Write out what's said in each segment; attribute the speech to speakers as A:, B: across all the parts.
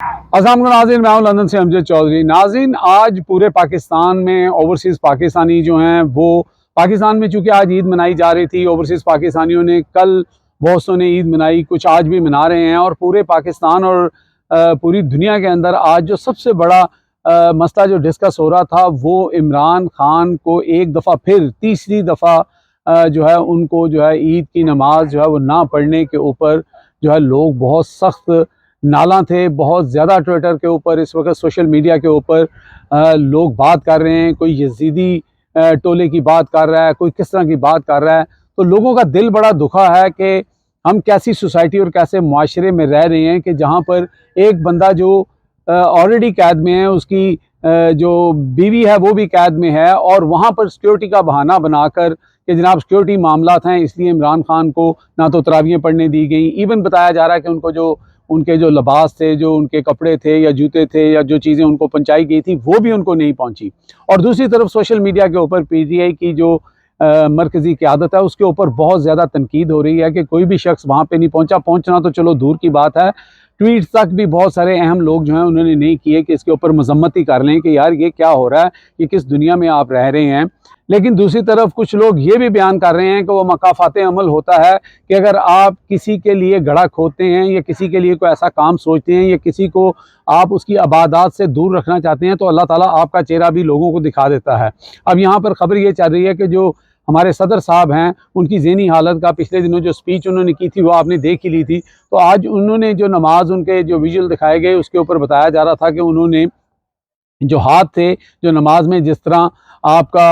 A: अस्सलाम वालेकुम नाज़रीन, मैं हूं लंदन से अमजद चौधरी। नाज़रीन, आज पूरे पाकिस्तान में ओवरसीज़ पाकिस्तानी जो हैं वो पाकिस्तान में, चूँकि आज ईद मनाई जा रही थी, ओवरसीज़ पाकिस्तानियों ने कल बहुत सौ ने ईद मनाई, कुछ आज भी मना रहे हैं। और पूरे पाकिस्तान और पूरी दुनिया के अंदर आज जो सबसे बड़ा मसला जो डिस्कस हो रहा था वो इमरान खान को एक दफ़ा फिर तीसरी दफ़ा जो है उनको जो है ईद की नमाज जो है वो ना पढ़ने के ऊपर जो है लोग बहुत सख्त नाला थे। बहुत ज़्यादा ट्विटर के ऊपर इस वक्त सोशल मीडिया के ऊपर लोग बात कर रहे हैं। कोई यजीदी टोले की बात कर रहा है, कोई किस तरह की बात कर रहा है। तो लोगों का दिल बड़ा दुखा है कि हम कैसी सोसाइटी और कैसे मुआशरे में रह रहे हैं कि जहाँ पर एक बंदा जो ऑलरेडी कैद में है, उसकी जो बीवी है वो भी कैद में है, और वहाँ पर सिक्योरिटी का बहाना बनाकर कि जनाब सिक्योरिटी मामलात हैं इसलिए इमरान खान को ना तो तरावियाँ पढ़ने दी गई। इवन बताया जा रहा है कि उनको जो उनके जो लिबास थे, जो उनके कपड़े थे या जूते थे या जो चीज़ें उनको पहुंचाई गई थी वो भी उनको नहीं पहुंची। और दूसरी तरफ सोशल मीडिया के ऊपर पीटीआई की जो मरकज़ी क़यादत है उसके ऊपर बहुत ज़्यादा तनकीद हो रही है कि कोई भी शख्स वहाँ पे नहीं पहुंचा। पहुंचना तो चलो दूर की बात है, ट्वीट तक भी बहुत सारे अहम लोग जो हैं उन्होंने नहीं किए कि इसके ऊपर मजम्मत ही कर लें कि यार ये क्या हो रहा है, ये किस दुनिया में आप रह रहे हैं। लेकिन दूसरी तरफ कुछ लोग ये भी बयान कर रहे हैं कि वो मकाफात अमल होता है कि अगर आप किसी के लिए गड़ा खोदते हैं या किसी के लिए कोई ऐसा काम सोचते हैं या किसी को आप उसकी इबादत से दूर रखना चाहते हैं तो अल्लाह ताला आपका चेहरा भी लोगों को दिखा देता है। अब यहाँ पर खबर ये चल रही है कि जो हमारे सदर साहब हैं उनकी ज़हनी हालत का पिछले दिनों जो स्पीच उन्होंने की थी वो आपने देख ही ली थी। तो आज उन्होंने जो नमाज उनके जो विजुअल दिखाए गए उसके ऊपर बताया जा रहा था कि उन्होंने जो हाथ थे, जो नमाज में जिस तरह आपका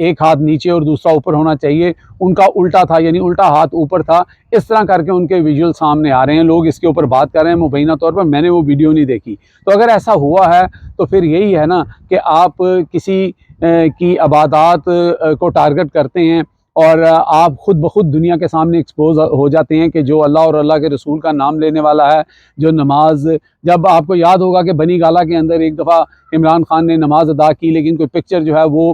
A: एक हाथ नीचे और दूसरा ऊपर होना चाहिए, उनका उल्टा था, यानी उल्टा हाथ ऊपर था। इस तरह करके उनके विजुअल सामने आ रहे हैं, लोग इसके ऊपर बात कर रहे हैं मुबैना तौर पर। मैंने वो वीडियो नहीं देखी। तो अगर ऐसा हुआ है तो फिर यही है ना कि आप किसी की इबादत को टारगेट करते हैं और आप खुद ब खुद दुनिया के सामने एक्सपोज हो जाते हैं कि जो अल्लाह और अल्लाह के रसूल का नाम लेने वाला है, जो नमाज, जब आपको याद होगा कि बनी गाला के अंदर एक दफ़ा इमरान खान ने नमाज अदा की, लेकिन कोई पिक्चर जो है वो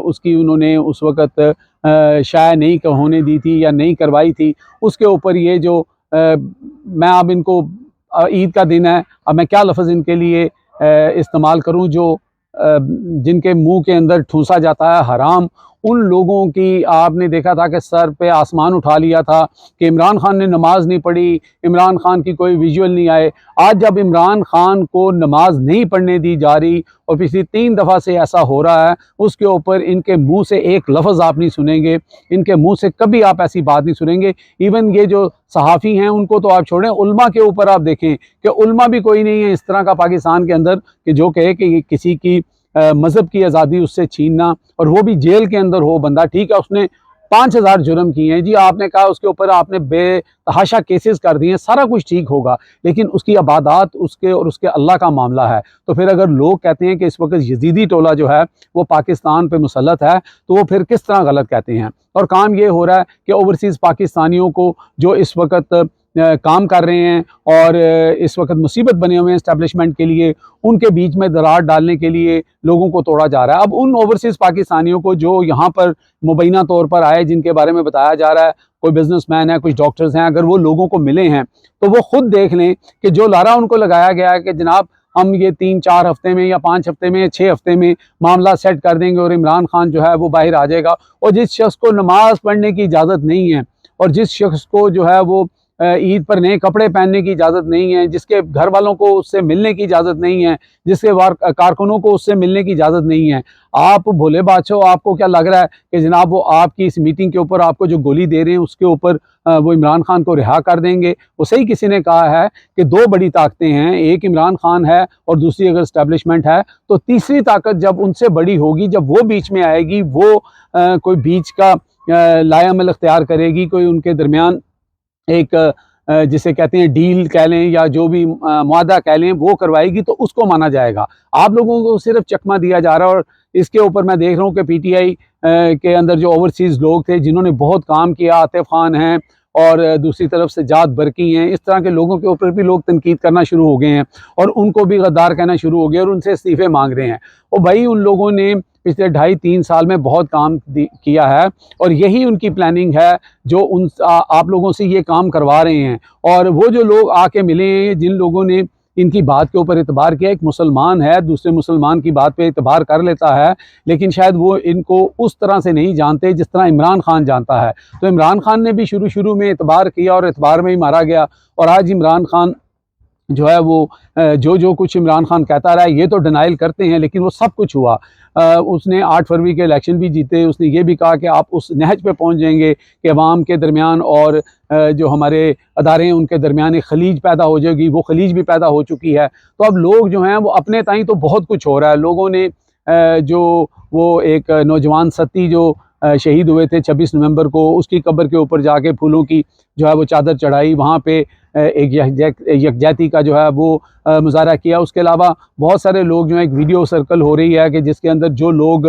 A: उसकी उन्होंने उस वक़्त शाया नहीं होने दी थी या नहीं करवाई थी। उसके ऊपर ये जो मैं अब इनको ईद का दिन है, अब मैं क्या लफ्ज़ इनके लिए इस्तेमाल करूँ जो जिनके मुंह के अंदर ठूंसा जाता है हराम, उन लोगों की आपने देखा था कि सर पे आसमान उठा लिया था कि इमरान खान ने नमाज नहीं पढ़ी, इमरान खान की कोई विजुअल नहीं आए। आज जब इमरान खान को नमाज नहीं पढ़ने दी जा रही और पिछली 3 दफ़ा से ऐसा हो रहा है, उसके ऊपर इनके मुंह से एक लफ्ज़ आप नहीं सुनेंगे, इनके मुंह से कभी आप ऐसी बात नहीं सुनेंगे। इवन ये जो सहाफ़ी हैं उनको तो आप छोड़ें, उल्मा के ऊपर आप देखें कि उल्मा भी कोई नहीं है इस तरह का पाकिस्तान के अंदर कि जो कहे कि किसी की मज़हब की आज़ादी उससे छीनना, और वो भी जेल के अंदर हो बंदा। ठीक है, उसने 5000 जुर्म किए हैं जी, आपने कहा उसके ऊपर आपने बेतहाशा केसेस कर दिए हैं, सारा कुछ ठीक होगा, लेकिन उसकी इबादत उसके और उसके अल्लाह का मामला है। तो फिर अगर लोग कहते हैं कि इस वक्त यजीदी टोला जो है वो पाकिस्तान पे मुसल्लत है, तो वो फिर किस तरह गलत कहते हैं। और काम ये हो रहा है कि ओवरसीज़ पाकिस्तानियों को जो इस वक्त काम कर रहे हैं और इस वक्त मुसीबत बने हुए हैं इस्टेब्लिशमेंट के लिए, उनके बीच में दरार डालने के लिए लोगों को तोड़ा जा रहा है। अब उन ओवरसीज़ पाकिस्तानियों को जो यहाँ पर मुबैना तौर पर आए, जिनके बारे में बताया जा रहा है कोई बिजनेसमैन है, कुछ डॉक्टर्स हैं, अगर वो लोगों को मिले हैं तो वो खुद देख लें कि जो लारा उनको लगाया गया है कि जनाब हम ये 3-4 हफ्ते में या 5 हफ्ते में या 6 हफ्ते में मामला सेट कर देंगे और इमरान खान जो है वो बाहर आ जाएगा। और जिस शख्स को नमाज पढ़ने की इजाज़त नहीं है और जिस शख्स को जो है वो ईद पर नए कपड़े पहनने की इजाज़त नहीं है, जिसके घर वालों को उससे मिलने की इजाज़त नहीं है, जिसके कारकुनों को उससे मिलने की इजाज़त नहीं है, आप भोले बादशाह, आपको क्या लग रहा है कि जनाब वो आपकी इस मीटिंग के ऊपर आपको जो गोली दे रहे हैं उसके ऊपर वो इमरान खान को रिहा कर देंगे? वो सही किसी ने कहा है कि 2 बड़ी ताकतें हैं, एक इमरान खान है और दूसरी अगर इस्टेब्लिशमेंट है, तो तीसरी ताकत जब उनसे बड़ी होगी, जब वो बीच में आएगी, वो कोई बीच का लायामल इख्तियार करेगी, कोई उनके दरमियान एक जिसे कहते हैं डील कह लें या जो भी मुआहदा कह लें, वो करवाएगी तो उसको माना जाएगा। आप लोगों को सिर्फ चकमा दिया जा रहा है। और इसके ऊपर मैं देख रहा हूँ कि पीटीआई के अंदर जो ओवरसीज़ लोग थे जिन्होंने बहुत काम किया, आतिफ खान हैं और दूसरी तरफ से जात बरकी हैं, इस तरह के लोगों के ऊपर भी लोग तनकीद करना शुरू हो गए हैं और उनको भी गद्दार कहना शुरू हो गए और उनसे इस्तीफ़े मांग रहे हैं। और भाई उन लोगों ने पिछले 2.5-3 साल में बहुत काम किया है और यही उनकी प्लानिंग है जो आप लोगों से ये काम करवा रहे हैं। और वो जो लोग आके मिले हैं, जिन लोगों ने इनकी बात के ऊपर एतबार किया। एक मुसलमान है, दूसरे मुसलमान की बात पे एतबार कर लेता है, लेकिन शायद वो इनको उस तरह से नहीं जानते जिस तरह इमरान खान जानता है। तो इमरान खान ने भी शुरू में एतबार किया और एतबार में ही मारा गया। और आज इमरान खान जो है वो जो कुछ इमरान खान कहता रहा है, ये तो डिनाइल करते हैं, लेकिन वो सब कुछ हुआ। उसने 8 फरवरी के इलेक्शन भी जीते। उसने ये भी कहा कि आप उस नहज पे पहुंच जाएंगे कि अवाम के दरमियान और जो हमारे अदारे हैं उनके दरमियान एक खलीज पैदा हो जाएगी। वो खलीज भी पैदा हो चुकी है। तो अब लोग जो हैं वो अपने ताईं तो बहुत कुछ हो रहा है। लोगों ने जो वो एक नौजवान सती जो शहीद हुए थे 26 नवंबर को, उसकी कब्र के ऊपर जाके फूलों की जो है वो चादर चढ़ाई, वहाँ पे एक यकजहती का जो है वो मुजाहरा किया। उसके अलावा बहुत सारे लोग जो है, एक वीडियो सर्कल हो रही है कि जिसके अंदर जो लोग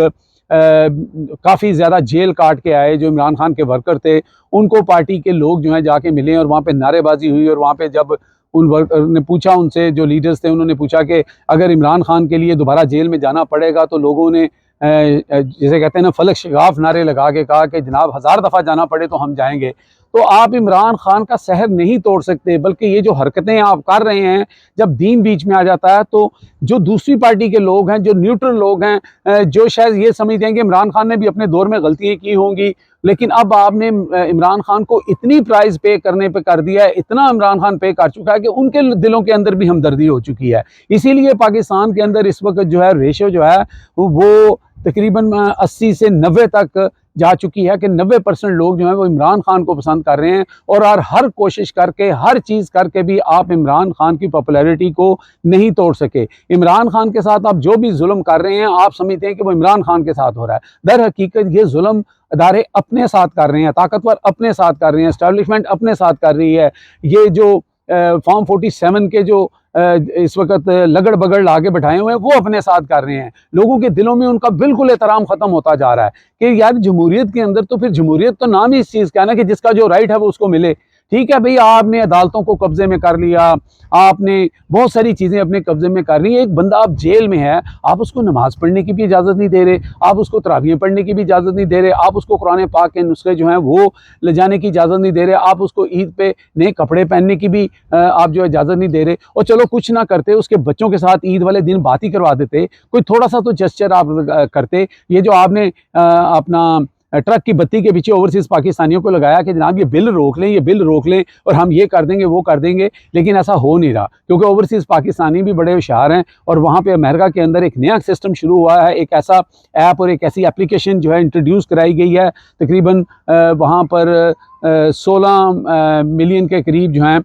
A: काफ़ी ज़्यादा जेल काट के आए, जो इमरान खान के वर्कर थे, उनको पार्टी के लोग जो हैं जाके मिले और वहाँ पे नारेबाजी हुई। और वहाँ पे जब उन वर्कर ने पूछा, उनसे जो लीडर्स थे उन्होंने पूछा कि अगर इमरान खान के लिए दोबारा जेल में जाना पड़ेगा, तो लोगों ने जिसे कहते हैं ना फलक शगाफ नारे लगा के कहा कि जनाब 1000 दफ़ा जाना पड़े तो हम जाएंगे। तो आप इमरान खान का सहर नहीं तोड़ सकते, बल्कि ये जो हरकतें आप कर रहे हैं, जब दीन बीच में आ जाता है तो जो दूसरी पार्टी के लोग हैं, जो न्यूट्रल लोग हैं, जो शायद ये समझते हैं कि इमरान खान ने भी अपने दौर में गलतियाँ की होंगी, लेकिन अब आपने इमरान खान को इतनी प्राइस पे करने पे कर दिया है, इतना इमरान खान पे कर चुका है कि उनके दिलों के अंदर भी हमदर्दी हो चुकी है। इसीलिए पाकिस्तान के अंदर इस वक्त जो है रेशो जो है वो तकरीबन 80 से 90 तक जा चुकी है कि 90% लोग जो हैं वो इमरान खान को पसंद कर रहे हैं। और हर कोशिश करके, हर चीज़ करके भी आप इमरान खान की पॉपुलैरिटी को नहीं तोड़ सके। इमरान खान के साथ आप जो भी जुल्म कर रहे हैं, आप समझते हैं कि वो इमरान खान के साथ हो रहा है। दर हकीकत ये जुल्म अदारे अपने साथ कर रहे हैं, ताकतवर अपने साथ कर रहे हैं, एस्टैब्लिशमेंट अपने साथ कर रही है। ये जो फॉर्म 47 के जो इस वक्त लगड़ बगड़ लाके बैठाए हुए हैं, वो अपने साथ कर रहे हैं। लोगों के दिलों में उनका बिल्कुल एहतराम खत्म होता जा रहा है कि यार जमहूरियत के अंदर तो फिर जमहूरियत तो नाम ही इस चीज़ का है ना कि जिसका जो राइट है वो उसको मिले। ठीक है भाई, आपने अदालतों को कब्जे में कर लिया, आपने बहुत सारी चीज़ें अपने कब्जे में कर ली। एक बंदा आप जेल में है, आप उसको नमाज पढ़ने की भी इजाज़त नहीं दे रहे, आप उसको तरावियाँ पढ़ने की भी इजाज़त नहीं दे रहे, आप उसको कुरान पाक के नुस्खे जो हैं वो ले जाने की इजाज़त नहीं दे रहे, आप उसको ईद पे नए कपड़े पहनने की भी आप जो है इजाज़त नहीं दे रहे। और चलो कुछ ना करते, उसके बच्चों के साथ ईद वाले दिन बात ही करवा देते, कोई थोड़ा सा तो जेस्चर आप करते। ये जो आपने अपना ट्रक की बत्ती के पीछे ओवरसीज़ पाकिस्तानियों को लगाया कि जनाब ये बिल रोक लें, ये बिल रोक लें और हम ये कर देंगे, वो कर देंगे, लेकिन ऐसा हो नहीं रहा क्योंकि ओवरसीज़ पाकिस्तानी भी बड़े होशियार हैं। और वहाँ पे अमेरिका के अंदर एक नया सिस्टम शुरू हुआ है, एक ऐसा ऐप और एक ऐसी एप्लीकेशन जो है इंट्रोड्यूस कराई गई है। तकरीबन वहाँ पर 16 मिलियन के करीब जो हैं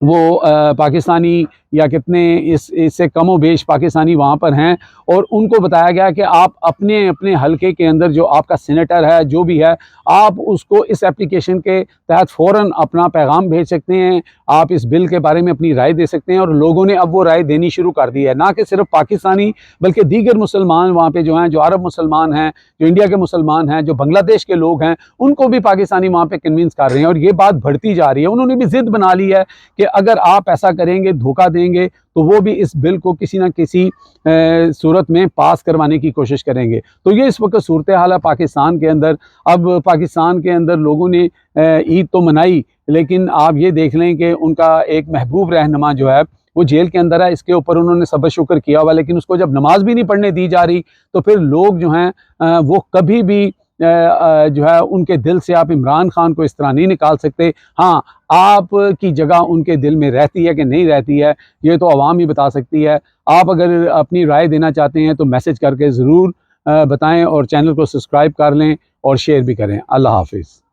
A: वो पाकिस्तानी या कितने इससे कमो बेश पाकिस्तानी वहाँ पर हैं। और उनको बताया गया कि आप अपने अपने हलके के अंदर जो आपका सेनेटर है, जो भी है, आप उसको इस एप्लीकेशन के तहत फ़ौरन अपना पैगाम भेज सकते हैं, आप इस बिल के बारे में अपनी राय दे सकते हैं। और लोगों ने अब वो राय देनी शुरू कर दी है, ना कि सिर्फ पाकिस्तानी बल्कि दीगर मुसलमान वहाँ पे जो हैं, जो अरब मुसलमान हैं, जो इंडिया के मुसलमान हैं, जो बांग्लादेश के लोग हैं, उनको भी पाकिस्तानी वहाँ पर कन्विंस कर रहे हैं। और ये बात बढ़ती जा रही है। उन्होंने भी ज़िद बना ली है कि अगर आप ऐसा करेंगे, धोखा देंगे, तो वो भी इस बिल को किसी ना किसी सूरत में पास करवाने की कोशिश करेंगे। तो ये इस वक्त सूरत हाल है पाकिस्तान के अंदर। अब पाकिस्तान के अंदर लोगों ने ईद तो मनाई, लेकिन आप ये देख लें कि उनका एक महबूब रहनुमा जो है वो जेल के अंदर है। इसके ऊपर उन्होंने सब्र शुक्र किया हुआ, लेकिन उसको जब नमाज भी नहीं पढ़ने दी जा रही, तो फिर लोग जो हैं वो कभी भी जो है उनके दिल से आप इमरान खान को इस तरह नहीं निकाल सकते। हाँ, आपकी जगह उनके दिल में रहती है कि नहीं रहती है, ये तो आवाम ही बता सकती है। आप अगर अपनी राय देना चाहते हैं तो मैसेज करके ज़रूर बताएं और चैनल को सब्सक्राइब कर लें और शेयर भी करें। अल्लाह हाफिज़।